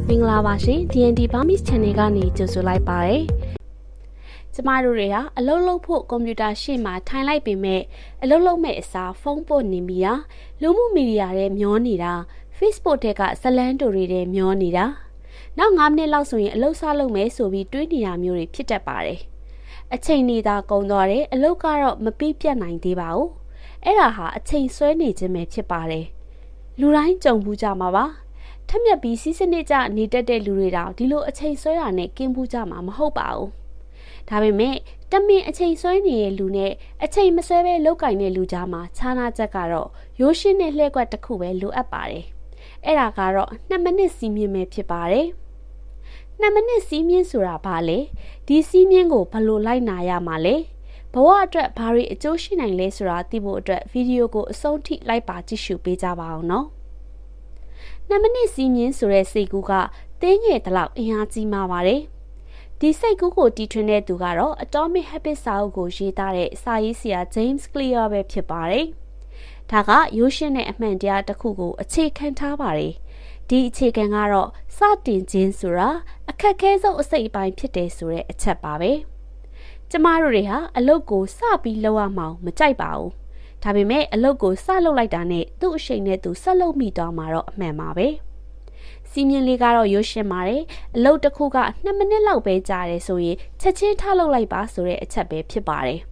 မင်္ဂလာပါရှင် DND Burmese Channel ကနေကြိုဆိုလိုက်ပါရယ်ကျမတို့တွေဟာအလုပ်လုပ်ဖို့ကွန်ပျူတာရှေ့မှာထိုင်လိုက်ပေမဲ့အလုပ်လုပ်မဲ့အစားဖုန်းပို့နေမိတာလူမှုမီဒီယာတွေမျောနေတာ Facebook တွေကဇလန်းတူတွေမျောနေတာနောက်9မိနစ်လောက်ဆိုရင်အလုပ်စလုပ်မယ်ဆိုပြီးတွေးနေတာမျိုးတွေဖြစ်တတ်ပါတယ်အချိန်နေသာကုန်သွားတယ်အလုပ်ကတော့မပြီးပြတ်နိုင်သေးပါဘူးအဲ့ဒါဟာအချိန်ဆွဲနေခြင်းပဲဖြစ်ပါတယ်လူတိုင်းကြုံဘူးကြမှာပါထက်မြက်ပြီးစီးစနစ်ကြနေတတ်တဲ့လူတွေတောင်ဒီလိုအချိန်ဆွဲတာနဲ့ကင်းဘူးကြမှာမဟုတ်ပါဘူးဒါပေမဲ့တမင်အချိန်ဆွဲနေတဲ့လူနဲ့အချိန်မဆွဲပဲလောက်ကင်တဲ့လူကြားမှာခြားနာချက်ကတော့ရိုးရှင်းတဲ့လှည့်ကွက်တစ်ခုပဲလိုအပ်ပါတယ်အဲ့ဒါကတော့2မိနစ်စီးမြင့်ပဲဖြစ်ပါတယ်2မိနစ်စီးမြင့်ဆိုတာဘာလဲဒီစီးမြင့်ကိုဘယ်လိုလိုက်နာရမှာလဲဘဝအတွက်ဘာတွေအကျိုးရှိနိုင်လဲဆိုတာသိဖို့အတွက်ဗီဒီယိုကိုအဆုံးထိလိုက်ပါကြည့်ရှုပေးကြပါအောင်နော်2မိနစ်စီးမြင့်ဆိုတဲ့စိတ်ကူးကတင်းငယ်တလောက်အင်အားကြီးမှာပါတယ်ဒီစိတ်ကူးကိုတီထွင်တဲ့သူကတော့ Atomic Habits စာအုပ်ကိုရေးသားတဲ့စာရေးဆရာ James Clear ပဲဖြစ်ပါတယ်ဒါကရိုးရှင်းတဲ့အမှန်တရားတစ်ခုကိုအခြေခံထားပါတယ်ဒီအခြေခံကတော့စတင်ခြင်းဆိုတာအခက်ခဲဆုံးအစိတ်အပိုင်းဖြစ်တယ်ဆိုတဲ့အချက်ပါပဲကျမတို့တွေဟာအလုပ်ကိုစပြီးလုပ်ရမှမကြိုက်ပါဘူးဒါပေမဲ့အလုပ်ကိုစလုပ်လိုက်တာနဲ့သူ့အရှိန်နဲ့သူဆက်လုပ်မိသွားမှာတော့အမှန်ပါပဲစီးမြင်လေးကတော့ရိုးရှင်းပါတယ်အလုပ်တစ်ခုက2မိနစ်လောက်ပဲကြာတယ်ဆိုရင်ချက်ချင်းထားလုပ်လိုက်ပါဆိုတဲ့အချက်ပဲဖြစ်ပါတယ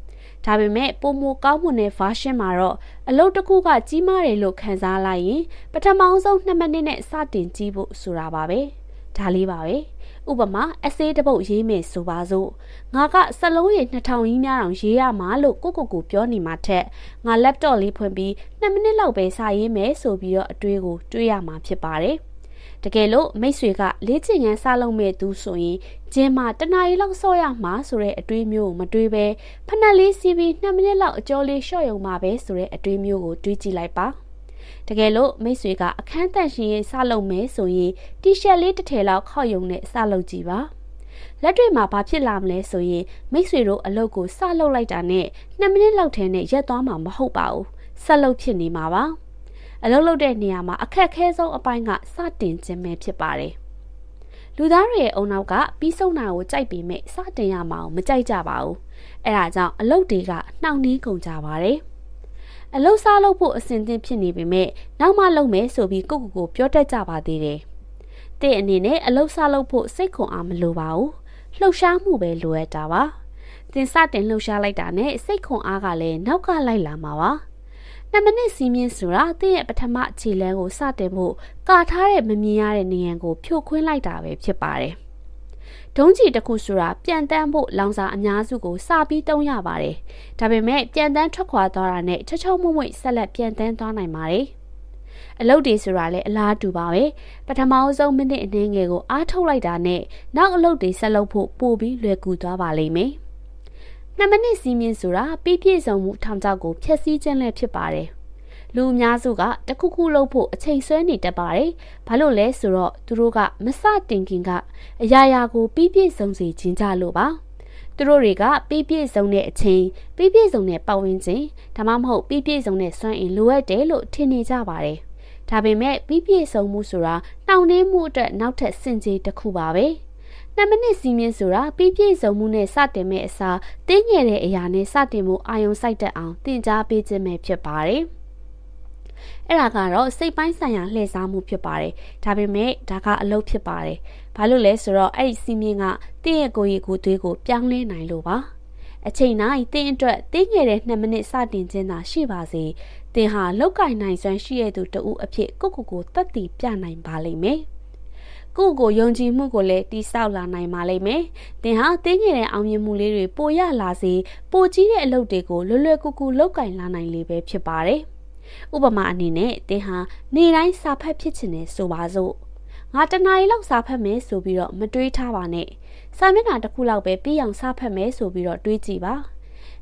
်ဒါပေမဲ့ပုံမကောင်းမွန်တဲ့ version မှာတော့အလုပ်တစ်ခုကကြီးမားတယ်လို့ခံစားလိုက်ရင်ပထမဆုံး2မိနစ်နဲ့စတင်ကြည့်ဖို့ဆိုတာပါပဲဒါလေးပါပဲဥပမာအစေးတစ်ပုတ်ရေးမယ်ဆိုပါစို့ငါကစလုံးရေ2000ကြီးများအောင်ရေးရမှာလို့ကိုပြောနေမှာထက်ငါ laptop လေးဖွင့်ပြီး2မိနစ်လောက်ပဲစာရေးမယ်ဆိုပြီးတော့အတွေးကိုတွေးရမှာဖြစ်ပါတယ်တကယ်လို့မိတ်ဆွေကလေ့ကျင့်ခန်းစလုပ်မဲ့သူဆိုရင်ဂျင်းမှာတနားရီလောက်ဆော့ရမှာဆိုတဲ့အတွေးမျိုးကိုမတွေးပဲဖနက်လေးစီးပြီး2မိနစ်လောက်အကျော်လေးရှော့ရုံမှာပဲဆိုတဲ့အတွေးမျိုးကိုတွေးကြည့်လိုက်ပါတကယ်လို့မိတ်ဆွေကအခန်းတန့်ရှင်းရေးစလုပ်မယ်ဆိုရင်တီရှပ်လေးတစ်ထည်လောက်ခောက်ရုံနဲ့စလုပ်ကြည့်ပါလက်တွေမှာဘာဖြစ်လာမလဲဆိုရင်မိတ်ဆွေတို့အလုပ်ကိုစလုပ်လိုက်တာနဲ့2မိနစ်လောက်ထဲနဲ့ရက်သွားမှာမဟုတ်ပါဘူးဆက်လုပ်ဖြစ်နေမှာပါအလုပ်လုပ်တဲ့နေရာမှာအခက်အခဲဆုံးအပိုင်းကစတင်ခြင်းပဲဖြစ်ပါတယ်လူသားတွေရဲ့အုံနောက်ကပြီးဆုံးတာကိုကြိုက်ပေမဲ့စတင်ရမှာမကြိုက်ကြပါဘူးအဲဒါကြောင့်အလုပ်တွေကနှောင့်နှေးကုန်ကြပါတယ်အလုပ်စားလုပ်ဖို့အဆင်သင့်ဖြစ်နေပေမဲ့နောက်မှလုပ်မယ်ဆိုပြီးကိုပြောတတ်ကြပါသေးတယ်တဲ့အနေနဲ့အလုပ်စားလုပ်ဖို့စိတ်ခွန်အားမလိုပါဘူးလှုပ်ရှားမှုပဲလိုအပ်တာပါသင်စတင်လှုပ်ရှားလိုက်တာနဲ့စိတ်ခွန်အားကလည်းနောက်ကလိုက်လာမှာပါ2မိနစ်စီးမြင့်ဆိုတာသင်ရဲ့ပထမခြေလှမ်းကိုစတင်ဖို့ကာထားတဲ့မမြင်ရတဲ့နေရာကိုဖြိုခွင်းလိုက်တာပဲဖြစ်ပါတယ်ဒုံးကျည်တစ်ခုဆိုတာပြန်တန်းဖို့လောင်စာအများစုကိုစပြီးတုံးရပါတယ်ဒါပေမဲ့ပြန်တန်းထွက်ခွာသွားတာနဲ့ချောချောမွေ့မွေ့ဆက်လက်ပြန်တန်းသွားနိုင်ပါတယ်အလုပ်တွေဆိုတာလည်းအလားတူပါပဲပထမဆုံးမိနစ်အနည်းငယ်ကိုအားထုတ်လိုက်တာနဲ့နောက်အလုပ်တွေဆက်လုပ်ဖို့ပို့ပြီးလွယ်ကူသွားပါလိမ့်မယ်2မိနစ်စီးမြင့်ဆိုတာပြီးပြည့်စုံမှုထောင်ချောက်ကိုဖျက်ဆီးခြင်းလည်းဖြစ်ပါတယ်လူအများစုကတခုခုလုပ်ဖို့အချိန်ဆွဲနေတတ်ပါတယ်ဘာလို့လဲဆိုတော့သူတို့ကမစတင်ခင်ကအရာရာကိုပြီးပြည့်စုံစေခြင်းကြလို့ပါသူတို့တွေကပြီးပြည့်စုံတဲ့အချိန်ပြီးပြည့်စုံတဲ့ပတ်ဝန်းကျင်ဒါမှမဟုတ်ပြီးပြည့်စုံတဲ့စွမ်းအင်လိုအပ်တယ်လို့ထင်နေကြပါတယ်ဒါပေမဲ့ပြီးပြည့်စုံမှုဆိုတာနှောင့်နှေးမှုအတွက်နောက်ထပ်စင်ကြေးတစ်ခုပါပဲ2မိနစ်စီးမြင့်ဆိုတာပြီးပြည့်စုံမှုနဲ့စတင်မဲ့အစားတင်းငယ်တဲ့အရာနဲ့စတင်မှုအာရုံစိုက်တတ်အောင်သင်ကြားပေးခြင်းပဲဖြစ်ပါတယ်အဲ့ဒါကတော့စိတ်ပိုင်းဆိုင်ရာလှည့်စားမှုဖြစ်ပါတယ်ဒါပေမဲ့ဒါကအလုပ်ဖြစ်ပါတယ်ဘာလို့လဲဆိုတော့အဲ့ဒီစီးမြင့်ကသင်ရဲ့ကိုယ်ရည်ကိုယ်သွေးကိုပြောင်းလဲနိုင်လို့ပါအချိန်တိုင်းသင်အတွက်တင်းငယ်တဲ့2မိနစ်စတင်ခြင်းသာရှိပါစေသင်ဟာလောက်ကင်နိုင်စွမ်းရှိတဲ့သူတဦးအဖြစ်ကိုတတ်တည်ပြနိုင်ပါလိမ့်မယ်ကိုယုံကြည်မှုကိုလည်းတိဆောက်လာနိုင်ပါလိမ့်မယ်သင်ဟာတင်းငယ်တဲ့အောင်မြင်မှုလေးတွေပိုရလာစေပိုကြီးတဲ့အလုပ်တွေကိုလွယ်လွယ်ကူလောက်ကင်လာနိုင်လေပဲဖြစ်ပါတယ်ဥပမာအနေနဲ့သင်ဟာနေတိုင်းစာဖတ်ဖြစ်ချင်တယ်ဆိုပါစို့ငါတနားရီလောက်စာဖတ်မယ်ဆိုပြီးတော့မတွေးထားပါနဲ့စာမျက်နှာတစ်ခုလောက်ပဲပြီးအောင်စာဖတ်မယ်ဆိုပြီးတော့တွေးကြည့်ပ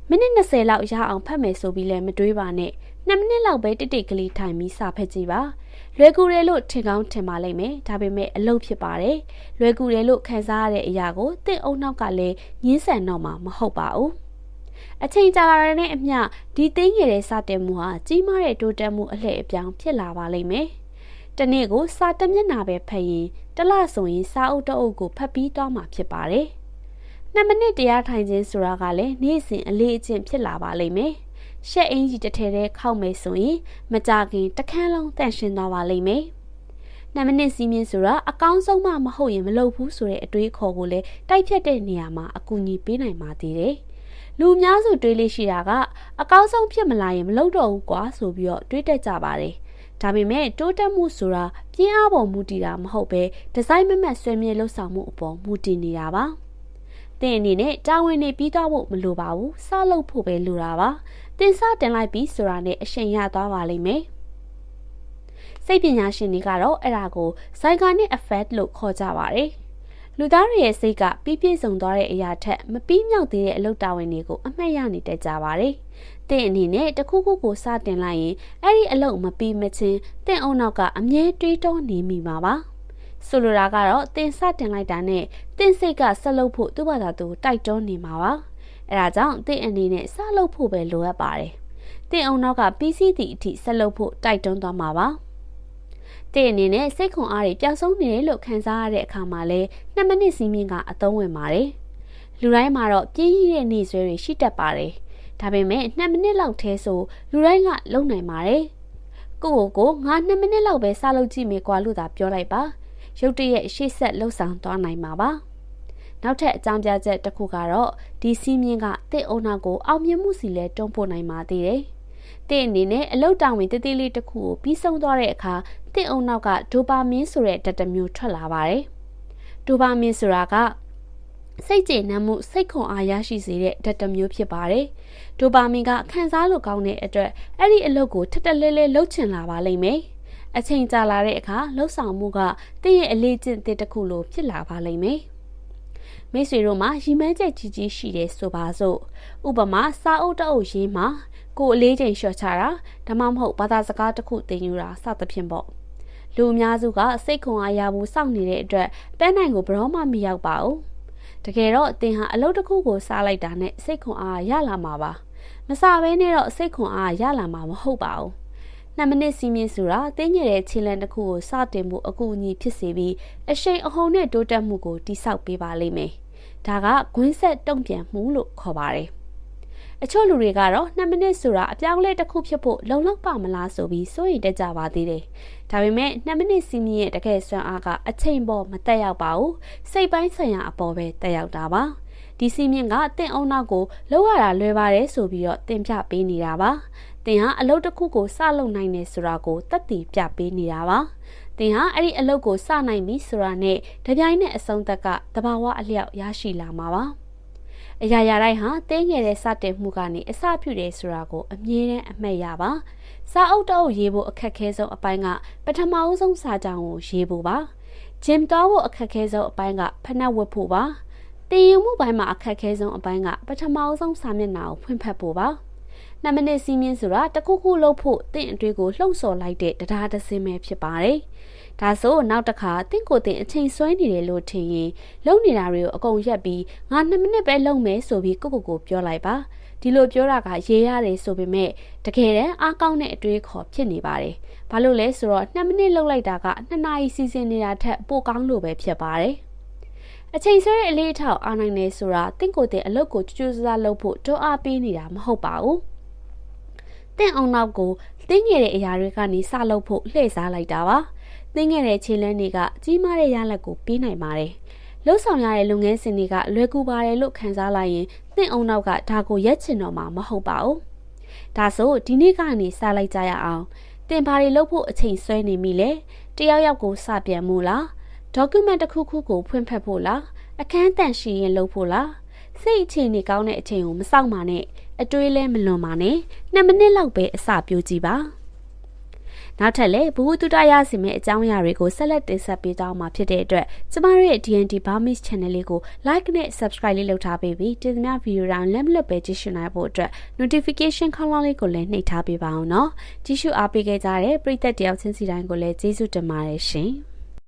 ါမိနစ်20လောက်ရအောင်ဖတ်မယ်ဆိုပြီးလည်းမတွေးပါနဲ့2မိနစ်လောက်ပဲတိတ်ကလေးထိုင်ပြီးစာဖတ်ကြည့်ပါလွယ်ကူတယ်လို့ထင်ကောင်းထင်ပါလိမ့်မယ်ဒါပေမဲ့အလုပ်ဖြစ်ပါတယ်လွယ်ကူတယ်လို့ခံစားရတဲ့အရာကိုသင်အုံနောက်ကလည်းညှင်းဆန်တော့မှာမဟုတ်ပါဘူးအချိန်ကြာလာတဲ့အမျှဒီသိငယ်တဲ့စတင်မှုဟာကြီးမားတဲ့တိုးတက်မှုအလှည့်အပြောင်းဖြစ်လာပါလိမ့်မယ်တနေ့ကိုစာတစ်မျက်နှာပဲဖတ်ရင်တ တလဆိုရင်စာအုပ်တအုပ်ကိုဖတ်ပြီးသွားမှာဖြစ်ပါတယ်။2 မိနစ်တရားထိုင်ခြင်းဆိုတာကလည်းနေ့စဉ်အလေးအကျင့်ဖြစ်လာပါလိမ့်မယ်။ရှက်အင်ကြီးတစ်ထည်တည်းခောက်မယ်ဆိုရင်မကြခင်တစ်ခန်းလုံးတန့်ရှင်းသွားပါလိမ့်မယ်။2 မိနစ်စီးမြင်ဆိုတာအကောင်းဆုံးမှမဟုတ်ရင်မလုပ်ဘူးဆိုတဲ့အတွေးခေါ်ကိုလည်းတိုက်ဖြတ်တဲ့နေရာမှာအကူအညီပေးနိုင်ပါသေးတယ်။လူများစုတွေးလေးရှိတာကအကောင်းဆုံးဖြစ်မလာရင်မလုပ်တော့ဘူးကွာဆိုပြီးတော့တွေးတတ်ကြပါတယ်။ဒါပေမဲ့တိုးတက်မှုဆိုတာပြင်းအားပေါ်မူတည်တာမဟုတ်ပဲဒီဇိုင်းမမတ်ဆွဲမြဲလှုပ်ဆောင်မှုအပေါ်မူတည်နေတာပါ။တင်အနေနဲ့တာဝန်နေပြီးတော့မလိုပါဘူး။စလုပ်ဖို့ပဲလိုတာပါ။တင်စတင်လိုက်ပြီးဆိုတာနဲ့အရှိန်ရသွားပါလိမ့်မယ်။စိတ်ပညာရှင်တွေကတော့အဲ့ဒါကို Zeigarnik effect လို့ခေါ်ကြပါတယ်။လူသားတွေရဲ့စိတ်ကပြည့်စုံသွားတဲ့အရာထက်မပြီးမြောက်သေးတဲ့အလုပ်တာဝန်တွေကိုအမှတ်ရနေတတ်ကြပါတယ်။တင်အနေနဲ့တခုခုကိုစတင်လိုက်ရင်အဲ့ဒီအလုပ်မပြီးမချင်းတင်အောင်နောက်ကအမြဲတွေးတောနေမိမှာပါ။ဆိုလိုတာကတော့တင်စတင်လိုက်တာနဲ့တင်စိတ်ကဆက်လုပ်ဖို့သူ့ဘာသာသူတိုက်တွန်းနေမှာပါ။အဲဒါကြောင့်တင်အနေနဲ့စလုပ်ဖို့ပဲလိုအပ်ပါတယ်။တင်အောင်နောက်ကပြီးစီးသည့်အထိဆက်လုပ်ဖို့တိုက်တွန်းသွားမှာပါ။တင်အနေနဲ့စိတ်ခွန်အားတွေပျောက်ဆုံးနေတယ်လို့ခံစားရတဲ့အခါမှာလဲ2 မိနစ်စီးမြင့်ကအသုံးဝင်ပါတယ်။လူတိုင်းမှာတော့ပြင်းရည်တဲ့နေဆွဲတွေရှိတတ်ပါတယ်။ဒါပေမဲ့2 မိနစ်လောက်ထဲဆိုလူတိုင်းကလုံနိုင်ပါတယ်။ကိုငါ2 မိနစ်လောက်ပဲစလုပ်ကြည့်မယ်ကွာလို့သာပြောလိုက်ပါ။ရုတ်တရက်ရှေ့ဆက်လှုပ်ဆောင်သွားနိုင်မှာပါ။နောက်ထပ်အကြောင်းပြချက်တစ်ခုကတော့ဒီစီးမြင့်ကတစ်အုံနောက်ကိုအောင်မြင်မှုစီလဲတွန်းပို့နိုင်ပါသေးတယ်။တစ်အနေနဲ့အလုတ်တောင်ဝင်တည်တည်လေးတစ်ခုကိုပြီးဆုံးသွားတဲ့အခါတစ်အုံနောက်ကဒိုပါမင်းဆိုတဲ့ဓာတ်တစ်မျိုးထွက်လာပါတယ်။ဒိုပါမင်းဆိုတာကစိတ်ကျေနပ်မှုစိတ်ခွန်အားရရှိစေတဲ့ဓာတ်တစ်မျိုးဖြစ်ပါတယ်။ဒိုပါမင်းကခံစားလို့ကောင်းတဲ့အတွက်အဲ့ဒီအလုပ်ကိုထက်တလဲလဲလှုပ်ချင်လာပါလိမ့်မယ်။အချိန်ကြာလာတဲ့အခါလှုပ်ဆောင်မှုကတင့်ရဲ့အလေးကျင့်တစ်ခုလိုဖြစ်လာပါလိမ့်မယ်။မိတ်ဆွေတို့မှာရီမန်းချက်ကြီးကြီးရှိတယ်ဆိုပါစို့ဥပမာစာအုပ်တအုပ်ရေးမှာကိုအလေးချိန်လျှော့ချတာဒါမှမဟုတ်ဘာသာစကားတစ်ခုသင်ယူတာစသဖြင့်ပေါ့လူအများစုကစိတ်ခွန်အားရဖို့စောင့်နေတဲ့အတွက်ပန်းနိုင်ကိုဘယ်တော့မှမရောက်ပါဘူးတကယ်တော့အသင်ဟာအလုပ်တစ်ခုကိုစားလိုက်တာနဲ့စိတ်ခွန်အားရလာမှာပါမစားဘဲနဲ့တော့စိတ်ခွန်အားရလာမှာမဟုတ်ပါဘူး2 မိနစ်စီးမြင့်ဆိုတာတင်းကျယ်တဲ့ခြေလှမ်းတစ်ခုကိုစတင်ဖို့အကူအညီဖြစ်စေပြီးအရှိန်အဟုန်နဲ့တိုးတက်မှုကိုတိဆောက်ပေးပါလိမ့်မယ်ဒါကကွင်းဆက်တုံ့ပြန်မှုလို့ခေါ်ပါတယ်အချို့လူတွေကတော့2 မိနစ်ဆိုတာအပြောင်းလဲတစ်ခုဖြစ်ဖို့လုံလောက်ပါမလားဆိုပြီးစိုးရိမ်တတ်ကြပါသေးတယ်။ဒါပေမဲ့2 မိနစ်စီးမြင့်ရဲ့တကယ်စွမ်းအားကအချိန်ပေါ်မတက်ရောက်ပါဘူး။စိတ်ပိုင်းဆိုင်ရာအပေါ်ပဲတက်ရောက်တာပါ။ဒီစီးမြင့်ကတင့်အောင်နောက်ကိုလောက်ရတာလွယ်ပါတယ်ဆိုပြီးတော့တင်ပြပေးနေတာပါ။တင်ဟာအလုပ်တစ်ခုကိုစလုပ်နိုင်တယ်ဆိုတာကိုသက်တည်ပြပေးနေတာပါ။တင်ဟာအဲ့ဒီအလုပ်ကိုစနိုင်ပြီဆိုတာနဲ့တပြိုင်နက်အဆုံးသက်ကတဘာဝအလျောက်ရရှိလာမှာပါ။အရာရာတိုင်းဟာတင်းငယ်တဲ့စတင်မှုကနေအစပြုတယ်ဆိုတာကိုအမြဲတမ်းအမှတ်ရပါစာအုပ်တအုပ်ရေးဖို့အခက်ခဲဆုံးအပိုင်းကပထမအဆုံးစာကြောင်းကိုရေးဖို့ပါဂျင်တောဖို့အခက်ခဲဆုံးအပိုင်းကဖနှက်ဝတ်ဖို့ပါတင်ယူမှုပိုင်းမှာအခက်ခဲဆုံးအပိုင်းကပထမအဆုံးစာမျက်နှာကိုဖွင့်ဖတ်ဖို့ပါ2 မိနစ်စီးမြင့်ဆိုတာတခုခုလုပ်ဖို့တင့်အတွေ့ကိုလှုံ့ဆော်လိုက်တဲ့တရားတစ်စင်းပဲဖြစ်ပါတယ်ဒါဆိုနောက်တစ်ခါတင့်ကိုတင်အချိန်ဆွဲနေတယ်လို့ထင်ရင်လုံနေတာတွေကိုအကုန်ရက်ပြီးငါ2 မိနစ်ပဲလုပ်မယ်ဆိုပြီးကိုပြောလိုက်ပါဒီလိုပြောတာကရေးရတယ်ဆိုပေမဲ့တကယ်တမ်းအားကောင်းတဲ့အတွေးခေါ်ဖြစ်နေပါတယ်ဘာလို့လဲဆိုတော့2 မိနစ်လုပ်လိုက်တာက2 နာရီစီစဉ်နေတာထက်ပိုကောင်းလို့ပဲဖြစ်ပါတယ်အချိန်ဆွဲတဲ့အလေးအထောက်အားနိုင်နေဆိုတာတင့်ကိုတင်အလုပ်ကိုကြိုးစားလုပ်ဖို့တွန်းအားပေးနေတာမဟုတ်ပါဘူးတင့်အောင်နောက်ကိုတင်းငယ်တဲ့အရာတွေကနေစလုပ်ဖို့လှည့်စားလိုက်တာပါတင်းငယ်တဲ့ခြေလမ်းတွေကကြီးမားတဲ့ရလဒ်ကိုပေးနိုင်ပါတယ်လှုပ်ဆောင်ရတဲ့လုပ်ငန်းစဉ်တွေကလွယ်ကူပါတယ်လို့ခံစားလိုက်ရင်တင့်အောင်နောက်ကဒါကိုရက်ချင်တော့မှာမဟုတ်ပါဘူးဒါဆိုဒီနေ့ကနေစလိုက်ကြရအောင်တင်ဘာတွေလုပ်ဖို့အချိန်ဆွဲနေမိလဲတယောက်ယောက်ကိုစပြန်မှုလားdocument တစ်ခုခုကိုဖွင့်ဖတ်ဖို့လားအခန်းတန့်ရှင်းရင်လုပ်ဖို့လားစိတ်အခြေအနေကောင်းတဲ့အချိန်ကိုမစောင့်ပါနဲ့အတွေးလဲမလွန်ပါနဲ့2 မိနစ်လောက်ပဲအစပြိုးကြည့်ပါနောက်ထပ်လည်းဘ ഹു တုတရစီမဲ့အကြောင်းအရာတွေကိုဆက်လက်တင်ဆက်ပေးသွားမှာဖြစ်တဲ့အတွက်ကျမတို့ရဲ့ DND Burmese Channel လေးကို like နဲ့ subscribe လေးလုပ်ထားပေးပြီးတင်သမျှဗီဒီယိုတိုင်းလက်မလွတ်ပဲကြည့်ရှုနိုင်ဖို့အတွက် notification ခေါင်းလောင်းလေးကိုလည်းနှိပ်ထားပေးပါအောင်နော်ကြည့်ရှုအားပေးခဲ့ကြတဲ့ပရိသတ်တယောက်ချင်းစီတိုင်းကိုလည်းကျေးဇူးတင်ပါတယ်ရှင်